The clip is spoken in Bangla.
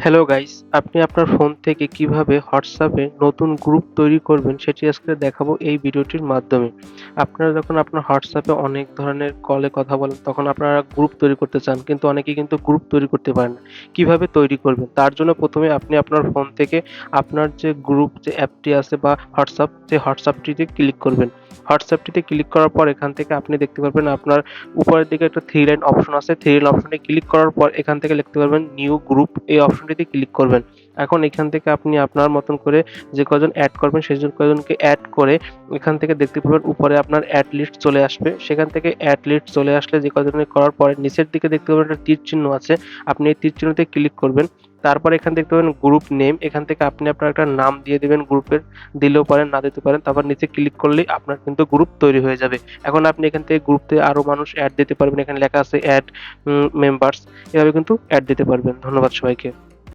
হ্যালো গাইস, আপনি আপনার ফোন থেকে কিভাবে হোয়াটসঅ্যাপে নতুন গ্রুপ তৈরি করবেন সেটি আজকে দেখাবো এই ভিডিওটির মাধ্যমে। আপনারা যখন আপনার হোয়াটসঅ্যাপে অনেক ধরনের কলে কথা বলেন তখন আপনারা গ্রুপ তৈরি করতে চান কিন্তু অনেকেই কিন্তু গ্রুপ তৈরি করতে পারেন না। কিভাবে তৈরি করবেন? তার জন্য প্রথমে আপনি আপনার ফোন থেকে আপনার যে গ্রুপ যে অ্যাপটি আছে বা হোয়াটসঅ্যাপ যে হোয়াটসঅ্যাপটিতে ক্লিক করবেন। হোয়াটসঅ্যাপটিতে ক্লিক করার পর এখান থেকে আপনি দেখতে পারবেন আপনার উপরের দিকে একটা 3 লাইন অপশন আছে। 3 লাইন অপশনে ক্লিক করার পর এখান থেকে লিখতে পারবেন নিউ গ্রুপ এই অপশনটিতে ক্লিক করবেন। এখন এখান থেকে আপনি আপনার মতন করে যে কয়জন এড করবেন সেই কয়জনকে এড করে এখান থেকে দেখতে পারবেন উপরে আপনার এড লিস্ট চলে আসবে। সেখান থেকে এড লিস্ট চলে আসলে যে কয়জনের করার পরে নিচের দিকে দেখতে পাবেন একটা তীর চিহ্ন আছে। আপনি এই তীর চিহ্নতে ক্লিক করবেন। তারপর এখান দেখতে পাবেন গ্রুপ নেম। এখান থেকে আপনি আপনার একটা নাম দিয়ে দিবেন গ্রুপের। দিলেও পারেন, না দিতে পারেন। তারপর নিচে ক্লিক করলেই আপনার কিন্তু গ্রুপ তৈরি হয়ে যাবে। এখন আপনি এখান থেকে গ্রুপে আরো মানুষ এড দিতে পারবেন। এখানে লেখা আছে এড মেম্বার্স। এভাবে কিন্তু এড দিতে পারবেন। ধন্যবাদ সবাইকে।